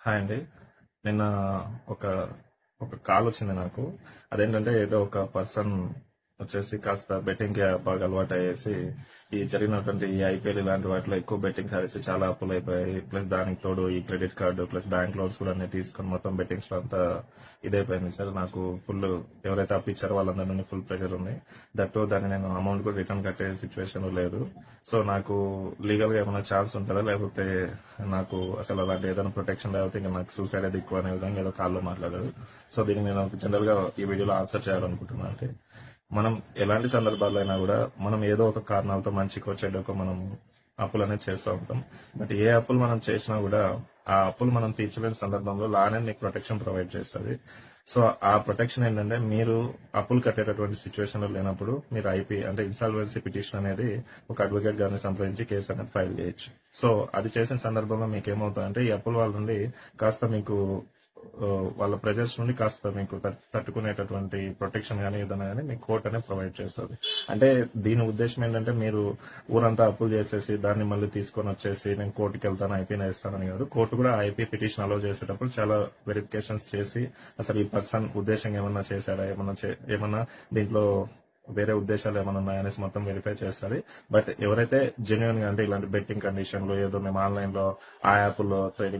Hi అండి. నిన్న ఒక ఒక కాల్ వచ్చింది నాకు. అదేంటంటే ఏదో ఒక పర్సన్ వచ్చేసి కాస్త బెట్టింగ్ కి బాగా అలవాటు అయ్యేసి ఈ జరిగినటువంటి ఈ ఐపీఎల్ ఇలాంటి వాటిలో ఎక్కువ బెట్టింగ్స్ ఆడేసి చాలా అప్పులు అయిపోయాయి. ప్లస్ దానికి తోడు ఈ credit card plus bank loans కూడా అన్ని తీసుకొని మొత్తం బెట్టింగ్స్ లో అంతా ఇదైపోయింది సార్. నాకు ఫుల్ ఎవరైతే అప్పు ఇచ్చారో వాళ్ళందరి నుండి ఫుల్ ప్రెషర్ ఉంది. దట్టు దాన్ని నేను అమౌంట్ కూడా రిటర్న్ కట్టే సిచ్యువేషన్ లేదు. సో నాకు లీగల్ గా ఏమైనా ఛాన్స్ ఉంటుందా, లేకపోతే నాకు అసలు అలాంటి ఏదైనా ప్రొటెక్షన్ లేకపోతే ఇంకా నాకు సూసైడ్ అది ఎక్కువ అనే విధంగా ఏదో కాల్లో మాట్లాడారు. సో దీనికి నేను జనరల్ గా ఈ వీడియోలో ఆన్సర్ చేయాలనుకుంటున్నాను. అంటే మనం ఎలాంటి సందర్భాల్లో అయినా కూడా మనం ఏదో ఒక కారణాలతో మంచికో చెడ్డకో మనం అప్పులు అనేది చేస్తూ ఉంటాం. బట్ ఏ అప్పులు మనం చేసినా కూడా ఆ అప్పులు మనం తీర్చలేని సందర్భంలో లా అనేది మీకు ప్రొటెక్షన్ ప్రొవైడ్ చేస్తుంది. సో ఆ ప్రొటెక్షన్ ఏంటంటే మీరు అప్పులు కట్టేటటువంటి సిచ్యువేషన్ లో లేనప్పుడు మీరు ఐపీ అంటే ఇన్సాల్వెన్సీ పిటిషన్ అనేది ఒక అడ్వకేట్ గారిని సంప్రదించి కేసు అనేది ఫైల్ చేయొచ్చు. సో అది చేసిన సందర్భంలో మీకు ఏమవుతుందంటే ఈ అప్పుల వాళ్ళ నుండి కాస్త మీకు వాళ్ళ ప్రెజర్స్ నుండి కాస్త మీకు తట్టుకునేటటువంటి ప్రొటెక్షన్ కానీ ఏదైనా కానీ మీకు కోర్ట్ అనేది ప్రొవైడ్ చేస్తుంది. అంటే దీని ఉద్దేశం ఏంటంటే మీరు ఊరంతా అప్పులు చేసేసి దాన్ని మళ్ళీ తీసుకొని వచ్చేసి నేను కోర్టుకి వెళ్తాను ఐపీని వేస్తానని కాదు. కోర్టు కూడా ఐపీ పిటిషన్ అలో చేసేటప్పుడు చాలా వెరిఫికేషన్స్ చేసి అసలు ఈ పర్సన్ ఉద్దేశంగా ఏమన్నా చేశారా, ఏమన్నా దీంట్లో వేరే ఉద్దేశాలు ఏమైనా ఉన్నాయనేసి మొత్తం వెరిఫై చేస్తుంది. బట్ ఎవరైతే జెన్యున్ గా అంటే ఇలాంటి బెట్టింగ్ కండిషన్లు ఏదో మేము ఆన్లైన్ లో ఆ యాప్ లో ట్రేడింగ్